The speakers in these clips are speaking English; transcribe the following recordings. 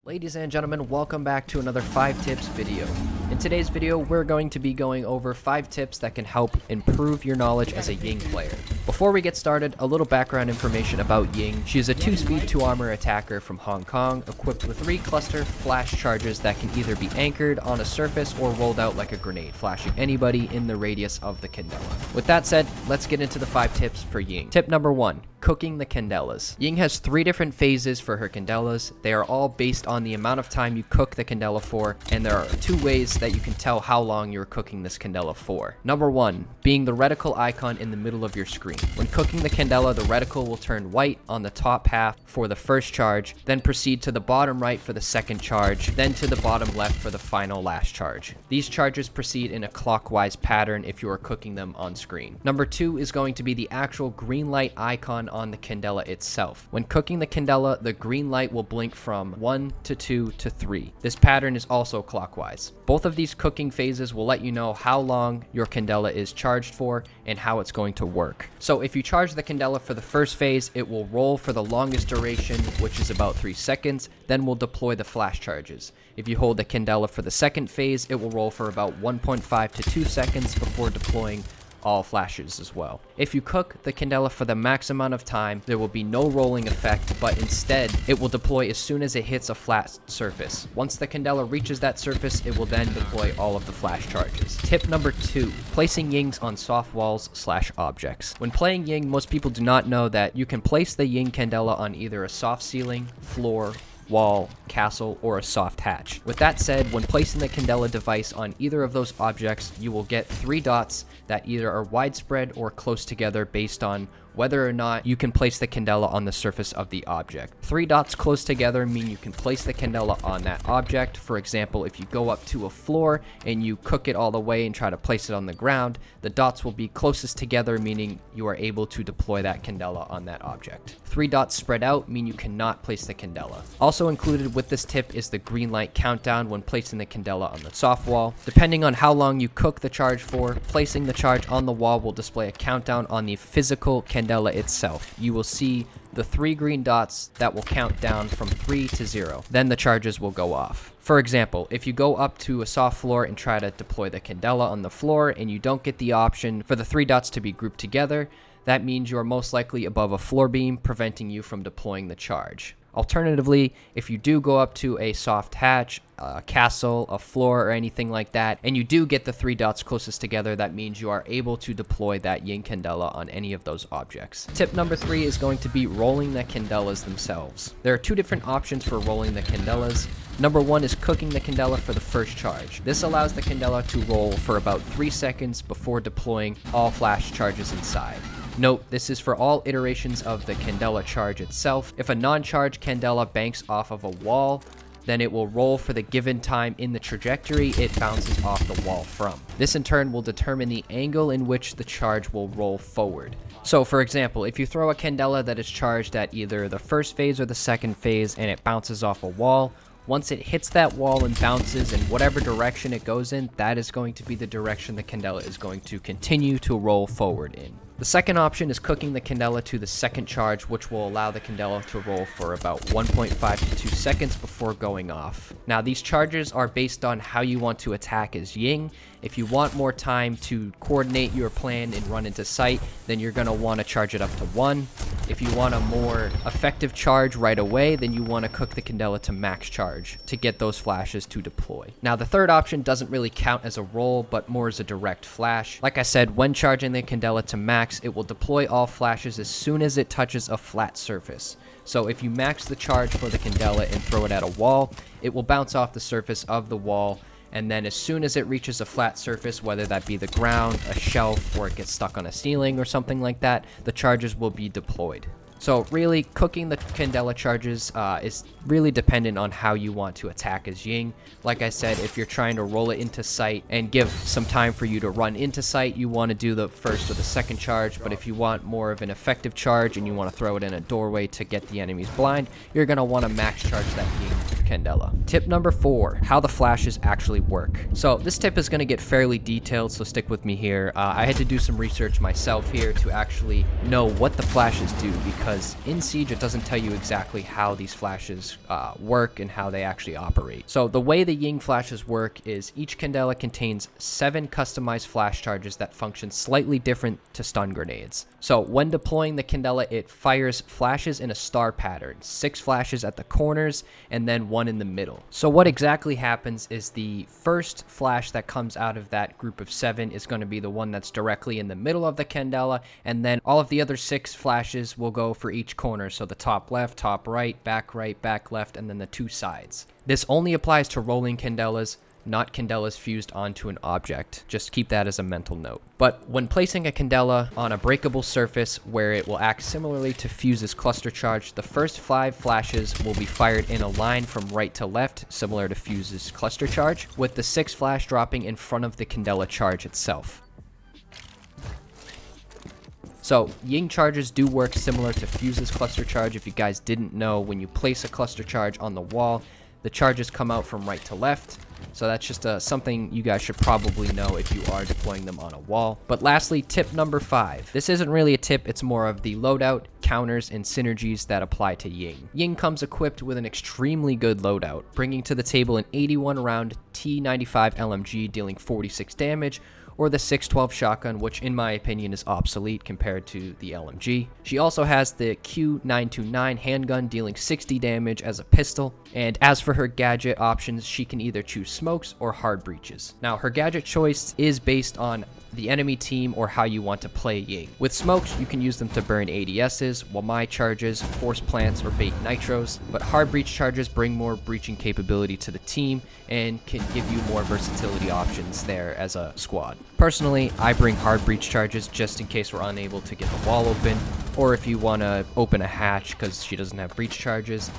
Ladies and gentlemen, welcome back to another 5 tips video. In today's video, we're going to be going over 5 tips that can help improve your knowledge as a Ying player. Before we get started, a little background information about Ying. She is a 2-speed 2-armor attacker from Hong Kong, equipped with 3 cluster flash charges that can either be anchored on a surface or rolled out like a grenade, flashing anybody in the radius of the Candela. With that said, let's get into the 5 tips for Ying. Tip number 1. Cooking the Candelas. Ying has 3 different phases for her Candelas. They are all based on the amount of time you cook the Candela for, and there are 2 ways that you can tell how long you're cooking this Candela for. Number 1, being the reticle icon in the middle of your screen. When cooking the Candela, the reticle will turn white on the top half for the first charge, then proceed to the bottom right for the second charge, then to the bottom left for the final last charge. These charges proceed in a clockwise pattern if you are cooking them on screen. Number 2 is going to be the actual green light icon on the Candela itself. When cooking the Candela, the green light will blink from 1 to 2 to 3. This pattern is also clockwise. Both of these cooking phases will let you know how long your Candela is charged for and how it's going to work. So if you charge the Candela for the first phase, it will roll for the longest duration, which is about 3 seconds, then we'll deploy the flash charges. If you hold the Candela for the second phase, it will roll for about 1.5 to 2 seconds before deploying all flashes as well. If you cook the Candela for the max amount of time, there will be no rolling effect, but instead it will deploy as soon as it hits a flat surface. Once the Candela reaches that surface, it will then deploy all of the flash charges. Tip number 2, placing Yings on soft walls / objects. When playing Ying, most people do not know that you can place the Ying Candela on either a soft ceiling, floor, wall, castle, or a soft hatch. With that said, when placing the Candela device on either of those objects, you will get 3 dots that either are widespread or close together based on whether or not you can place the Candela on the surface of the object. 3 dots close together mean you can place the Candela on that object. For example, if you go up to a floor and you cook it all the way and try to place it on the ground, the dots will be closest together, meaning you are able to deploy that Candela on that object. 3 dots spread out mean you cannot place the Candela. Also included with this tip is the green light countdown when placing the Candela on the soft wall. Depending on how long you cook the charge for, placing the charge on the wall will display a countdown on the physical Candela itself. You will see the 3 green dots that will count down from 3 to 0. Then the charges will go off. For example, if you go up to a soft floor and try to deploy the Candela on the floor and you don't get the option for the 3 dots to be grouped together, that means you are most likely above a floor beam, preventing you from deploying the charge. Alternatively, if you do go up to a soft hatch, a castle, a floor, or anything like that, and you do get the 3 dots closest together, that means you are able to deploy that Ying Candela on any of those objects. Tip number 3 is going to be rolling the Candelas themselves. There are 2 different options for rolling the Candelas. Number 1 is cooking the Candela for the first charge. This allows the Candela to roll for about 3 seconds before deploying all flash charges inside. Note, this is for all iterations of the Candela charge itself. If a non-charged Candela banks off of a wall, then it will roll for the given time in the trajectory it bounces off the wall from. This in turn will determine the angle in which the charge will roll forward. So for example, if you throw a Candela that is charged at either the first phase or the second phase and it bounces off a wall, once it hits that wall and bounces in whatever direction it goes in, that is going to be the direction the Candela is going to continue to roll forward in. The second option is cooking the Candela to the second charge, which will allow the Candela to roll for about 1.5 to 2 seconds before going off. Now, these charges are based on how you want to attack as Ying. If you want more time to coordinate your plan and run into sight, then you're going to want to charge it up to 1. If you want a more effective charge right away, then you want to cook the Candela to max charge to get those flashes to deploy. Now, the third option doesn't really count as a roll, but more as a direct flash. Like I said, when charging the Candela to max, it will deploy all flashes as soon as it touches a flat surface. So if you max the charge for the Candela and throw it at a wall, it will bounce off the surface of the wall, and then as soon as it reaches a flat surface, whether that be the ground, a shelf, or it gets stuck on a ceiling or something like that, the charges will be deployed. So really, cooking the Candela charges is really dependent on how you want to attack as Ying. Like I said, if you're trying to roll it into sight and give some time for you to run into sight, you want to do the first or the second charge. But if you want more of an effective charge and you want to throw it in a doorway to get the enemies blind, you're going to want to max charge that Ying Candela. Tip number 4, how the flashes actually work. So this tip is going to get fairly detailed, so stick with me here. I had to do some research myself here to actually know what the flashes do, because because in Siege it doesn't tell you exactly how these flashes work and how they actually operate. So the way the Ying flashes work is each Candela contains 7 customized flash charges that function slightly different to stun grenades. So when deploying the Candela, it fires flashes in a star pattern, 6 flashes at the corners and then 1 in the middle. So what exactly happens is the first flash that comes out of that group of 7 is going to be the one that's directly in the middle of the Candela, and then all of the other 6 flashes will go for each corner, so the top left, top right, back left, and then the 2 sides. This only applies to rolling Candelas, not Candelas fused onto an object. Just keep that as a mental note. But when placing a Candela on a breakable surface where it will act similarly to Fuse's cluster charge, the first 5 flashes will be fired in a line from right to left, similar to Fuse's cluster charge, with the 6th flash dropping in front of the Candela charge itself. So, Ying charges do work similar to Fuse's cluster charge. If you guys didn't know, when you place a cluster charge on the wall, the charges come out from right to left. So that's just something you guys should probably know if you are deploying them on a wall. But lastly, tip number 5. This isn't really a tip, it's more of the loadout, counters, and synergies that apply to Ying. Ying comes equipped with an extremely good loadout, bringing to the table an 81 round T95 LMG dealing 46 damage, or the 612 shotgun, which in my opinion is obsolete compared to the LMG. She also has the Q929 handgun dealing 60 damage as a pistol, and as for her gadget options, she can either choose smokes or hard breaches. Now, her gadget choice is based on the enemy team or how you want to play Ying. With smokes, you can use them to burn ADSs, Wamai charges, force plants, or bait nitros, but hard breach charges bring more breaching capability to the team and can give you more versatility options there as a squad. Personally, I bring hard breach charges just in case we're unable to get the wall open, or if you want to open a hatch because she doesn't have breach charges.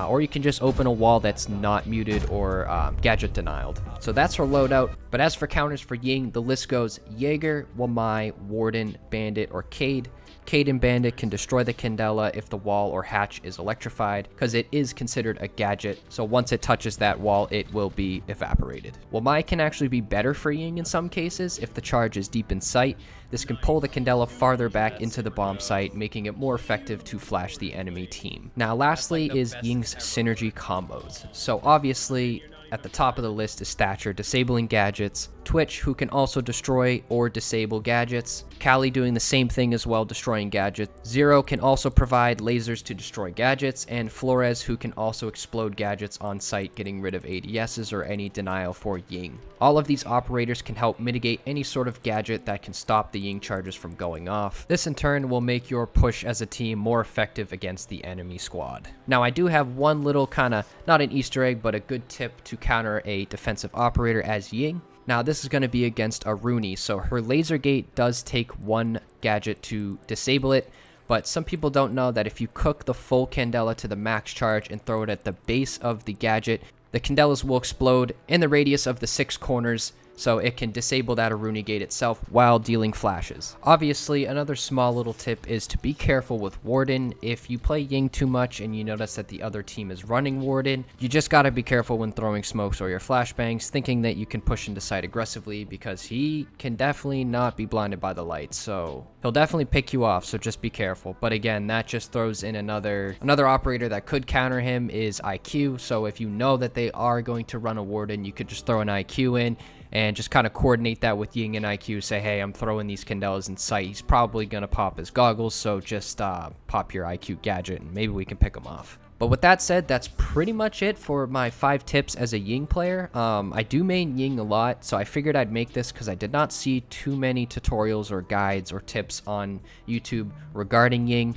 Or you can just open a wall that's not muted or gadget denied. So that's her loadout. But as for counters for Ying, the list goes Jaeger, Wamai, Warden, Bandit, or Cade. Cade and Bandit can destroy the Candela if the wall or hatch is electrified, because it is considered a gadget, so once it touches that wall, it will be evaporated. Wamai can actually be better for Ying in some cases if the charge is deep in sight. This can pull the Candela farther back into the bomb site, making it more effective to flash the enemy team. Now lastly is Ying's synergy combos. So obviously, at the top of the list is Thatcher disabling gadgets, Twitch, who can also destroy or disable gadgets, Callie doing the same thing as well, destroying gadgets, Zero can also provide lasers to destroy gadgets, and Flores, who can also explode gadgets on site, getting rid of ADSs or any denial for Ying. All of these operators can help mitigate any sort of gadget that can stop the Ying charges from going off. This in turn will make your push as a team more effective against the enemy squad. Now I do have one little kinda, not an Easter egg, but a good tip to counter a defensive operator as Ying. Now this is going to be against a Rooney, so her laser gate does take 1 gadget to disable it, but some people don't know that if you cook the full Candela to the max charge and throw it at the base of the gadget, the Candelas will explode in the radius of the 6 corners, so it can disable that Rooney gate itself while dealing flashes. Obviously, another small little tip is to be careful with Warden. If you play Ying too much and you notice that the other team is running Warden, you just gotta be careful when throwing smokes or your flashbangs, thinking that you can push into site aggressively, because he can definitely not be blinded by the lights, so he'll definitely pick you off, so just be careful. But again, that just throws in another operator that could counter him is IQ, so if you know that they are going to run a Warden, you could just throw an IQ in, and just kind of coordinate that with Ying and IQ. Say, hey, I'm throwing these Candelas in sight. He's probably going to pop his goggles, so just pop your IQ gadget, and maybe we can pick him off. But with that said, that's pretty much it for my 5 tips as a Ying player. I do main Ying a lot, so I figured I'd make this because I did not see too many tutorials or guides or tips on YouTube regarding Ying.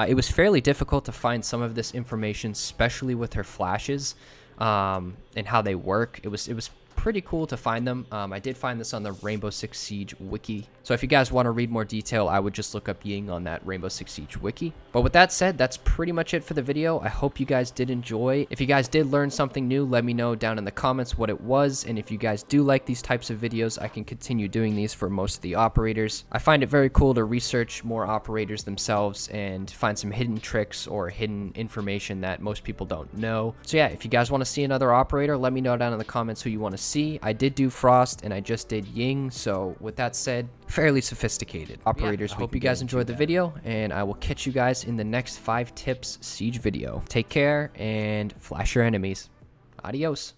It was fairly difficult to find some of this information, especially with her flashes and how they work. It was pretty cool to find them. I did find this on the Rainbow Six Siege wiki. So if you guys want to read more detail, I would just look up Ying on that Rainbow Six Siege wiki. But with that said, that's pretty much it for the video. I hope you guys did enjoy. If you guys did learn something new, let me know down in the comments what it was. And if you guys do like these types of videos, I can continue doing these for most of the operators. I find it very cool to research more operators themselves and find some hidden tricks or hidden information that most people don't know. So yeah, if you guys want to see another operator, let me know down in the comments who you want to see. see, I did do Frost and I just did Ying, so with that said, fairly sophisticated. Operators, I hope you guys enjoyed the video, and I will catch you guys in the next 5 tips siege video. Take care and flash your enemies. Adios.